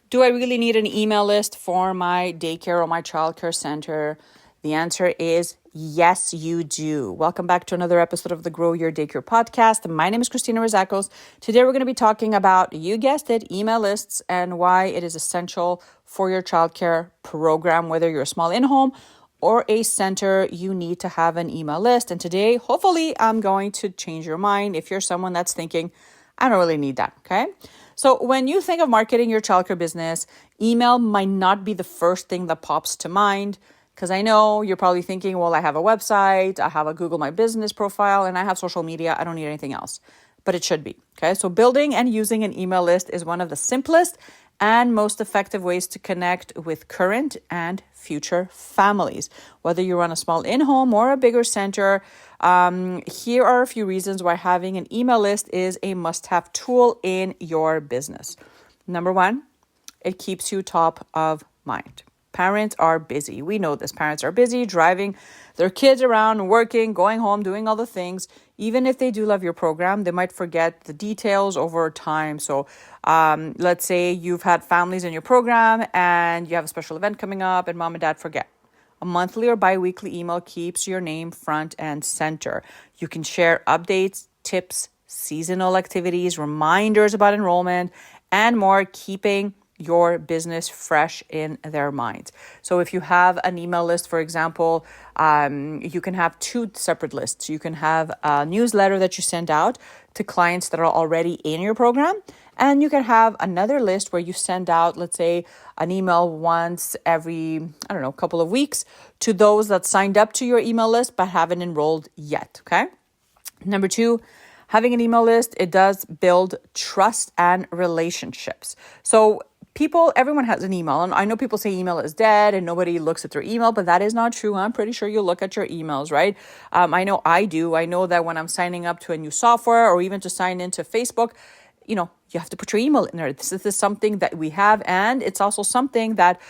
Do I really need an email list for my daycare or my childcare center? The answer is yes, you do. Welcome back to another episode of the Grow Your Daycare podcast. My name is Christina Rizakos. Today we're going to be talking about, you guessed it, email lists and why it is essential for your childcare program, whether you're a small in-home or a center, you need to have an email list. And today, hopefully, I'm going to change your mind if you're someone that's thinking, I don't really need that, okay? So when you think of marketing your childcare business, email might not be the first thing that pops to mind, because I know you're probably thinking, well, I have a website, I have a Google My Business profile, and I have social media. I don't need anything else, but it should be, okay? So building and using an email list is one of the simplest and most effective ways to connect with current and future families. Whether you run a small in-home or a bigger center, here are a few reasons why having an email list is a must-have tool in your business. Number one, it keeps you top of mind. Parents are busy. We know this. Parents are busy driving their kids around, working, going home, doing all the things. Even if they do love your program, they might forget the details over time. So let's say you've had families in your program and you have a special event coming up and mom and dad forget. A monthly or bi-weekly email keeps your name front and center. You can share updates, tips, seasonal activities, reminders about enrollment, and more, keeping your business fresh in their minds. So if you have an email list, for example, you can have two separate lists. You can have a newsletter that you send out to clients that are already in your program. And you can have another list where you send out, let's say, an email once every, couple of weeks to those that signed up to your email list but haven't enrolled yet, okay? Number two, having an email list, it does build trust and relationships. So everyone has an email. And I know people say email is dead and nobody looks at their email, but that is not true. I'm pretty sure you look at your emails, right? I know I do. I know that when I'm signing up to a new software or even to sign into Facebook, you have to put your email in there. This is something that we have. And it's also something that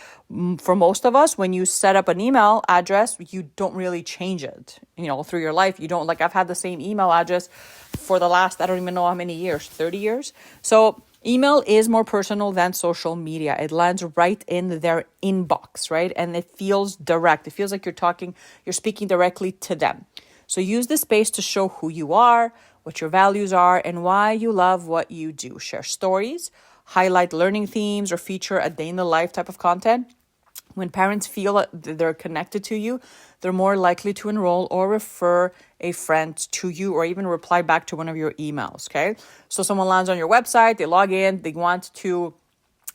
for most of us, when you set up an email address, you don't really change it, through your life. You don't, I've had the same email address for the last, I don't even know how many years, 30 years. So email is more personal than social media. It lands right in their inbox, right? And it feels direct. It feels like you're speaking directly to them. So use this space to show who you are, what your values are, and why you love what you do. Share stories, highlight learning themes, or feature a day in the life type of content. When parents feel that they're connected to you, they're more likely to enroll or refer a friend to you or even reply back to one of your emails, okay? So someone lands on your website, they log in, they want to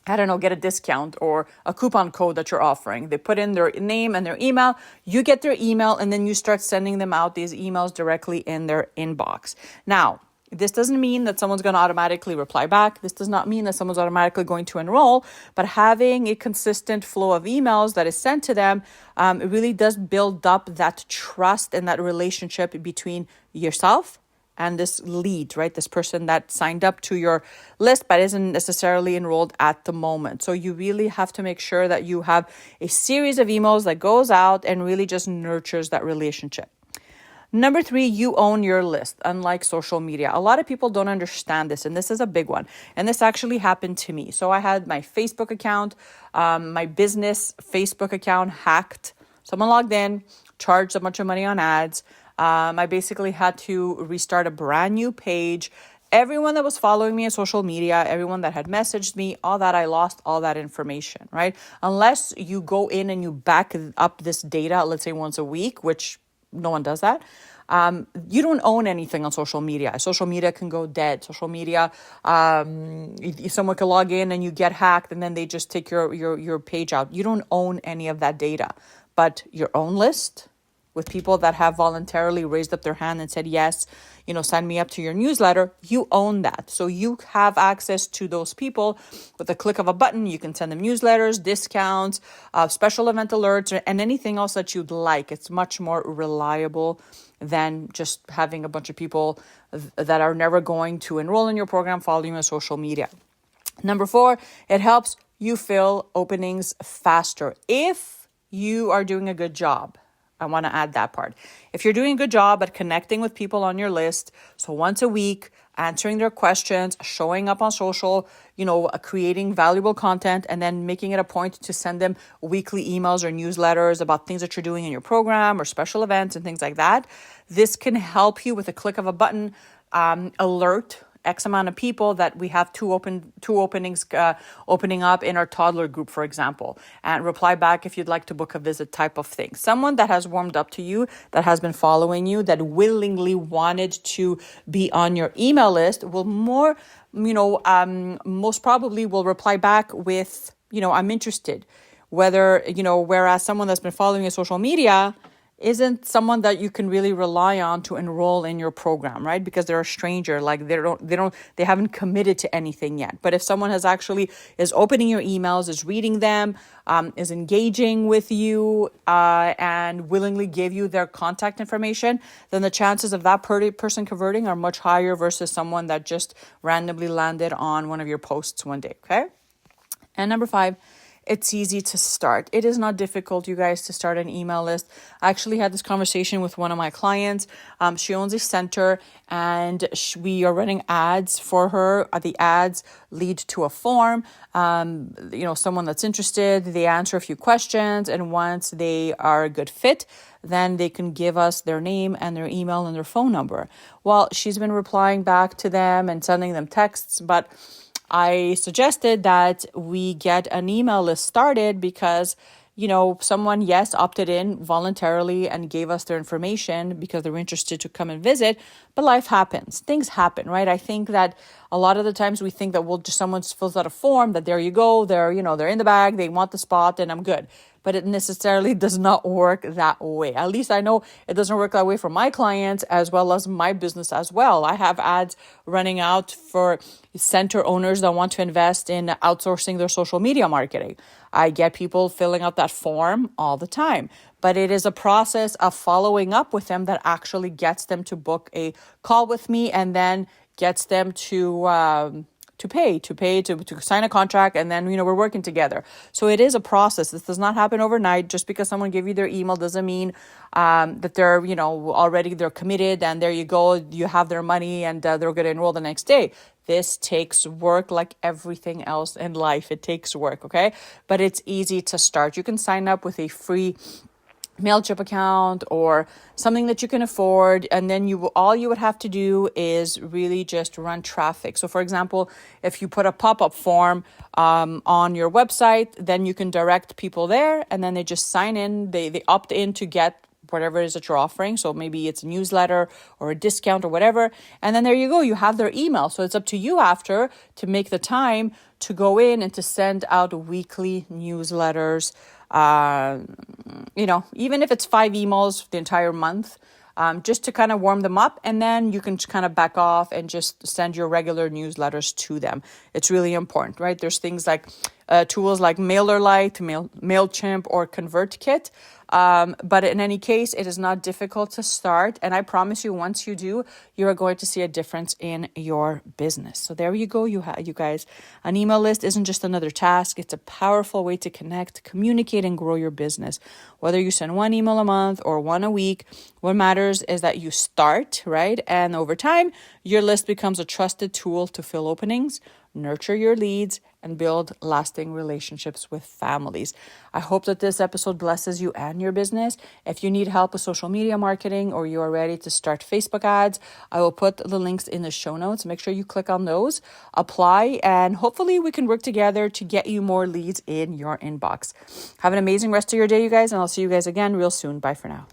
get a discount or a coupon code that you're offering. They put in their name and their email, you get their email, and then you start sending them out these emails directly in their inbox. Now, this doesn't mean that someone's going to automatically reply back. This does not mean that someone's automatically going to enroll, but having a consistent flow of emails that is sent to them, it really does build up that trust and that relationship between yourself and this lead, right? This person that signed up to your list but isn't necessarily enrolled at the moment. So you really have to make sure that you have a series of emails that goes out and really just nurtures that relationship. Number three, you own your list, unlike social media. A lot of people don't understand this, and this is a big one. And this actually happened to me. So I had my Facebook account, my business Facebook account hacked. Someone logged in, charged a bunch of money on ads. I basically had to restart a brand new page. Everyone that was following me on social media, everyone that had messaged me, all that, I lost all that information, right? Unless you go in and you back up this data, let's say once a week, which no one does that. You don't own anything on social media. Social media can go dead. Social media, someone can log in and you get hacked and then they just take your page out. You don't own any of that data, but your own list with people that have voluntarily raised up their hand and said, yes, sign me up to your newsletter, you own that. So you have access to those people with a click of a button. You can send them newsletters, discounts, special event alerts, and anything else that you'd like. It's much more reliable than just having a bunch of people that are never going to enroll in your program following you on social media. Number four, it helps you fill openings faster. If you are doing a good job, I want to add that part. If you're doing a good job at connecting with people on your list, so once a week, answering their questions, showing up on social, creating valuable content, and then making it a point to send them weekly emails or newsletters about things that you're doing in your program or special events and things like that. This can help you with a click of a button alert X amount of people that we have two openings opening up in our toddler group, for example, and reply back if you'd like to book a visit type of thing. Someone that has warmed up to you, that has been following you, that willingly wanted to be on your email list will most probably will reply back with, I'm interested. Whereas someone that's been following your social media isn't someone that you can really rely on to enroll in your program, right? Because they're a stranger, like they haven't committed to anything yet. But if someone is opening your emails, is reading them, is engaging with you, and willingly give you their contact information, then the chances of that person converting are much higher versus someone that just randomly landed on one of your posts one day, okay? And number 5, it's easy to start. It is not difficult, you guys, to start an email list. I actually had this conversation with one of my clients. She owns a center and we are running ads for her. The ads lead to a form. Someone that's interested, they answer a few questions, and once they are a good fit, then they can give us their name and their email and their phone number. Well, she's been replying back to them and sending them texts, but I suggested that we get an email list started because, someone, yes, opted in voluntarily and gave us their information because they were interested to come and visit, but life happens. Things happen, right? I think that a lot of the times we think that someone fills out a form, that there you go, they're in the bag, they want the spot and I'm good. But it necessarily does not work that way. At least I know it doesn't work that way for my clients as well as my business as well. I have ads running out for center owners that want to invest in outsourcing their social media marketing. I get people filling out that form all the time, but it is a process of following up with them that actually gets them to book a call with me and then gets them to sign a contract, and then we're working together. So it is a process. This does not happen overnight. Just because someone gave you their email doesn't mean that they're already they're committed and there you go, you have their money and they're going to enroll the next day. This takes work like everything else in life. It takes work, okay? But it's easy to start. You can sign up with a free MailChimp account or something that you can afford, and then all you would have to do is really just run traffic. So for example, if you put a pop-up form on your website, then you can direct people there and then they just sign in, they opt in to get whatever it is that you're offering. So maybe it's a newsletter or a discount or whatever. And then there you go, you have their email. So it's up to you after to make the time to go in and to send out weekly newsletters. Even if it's 5 emails the entire month, just to kind of warm them up, and then you can kind of back off and just send your regular newsletters to them. It's really important, right? There's things like tools like MailerLite, MailChimp, or ConvertKit. But in any case, it is not difficult to start. And I promise you, once you do, you are going to see a difference in your business. So there you go, you guys. An email list isn't just another task. It's a powerful way to connect, communicate, and grow your business. Whether you send 1 email a month or 1 a week, what matters is that you start, right? And over time, your list becomes a trusted tool to fill openings, nurture your leads, and build lasting relationships with families. I hope that this episode blesses you and your business. If you need help with social media marketing or you are ready to start Facebook ads, I will put the links in the show notes. Make sure you click on those, apply, and hopefully we can work together to get you more leads in your inbox. Have an amazing rest of your day, you guys, and I'll see you guys again real soon. Bye for now.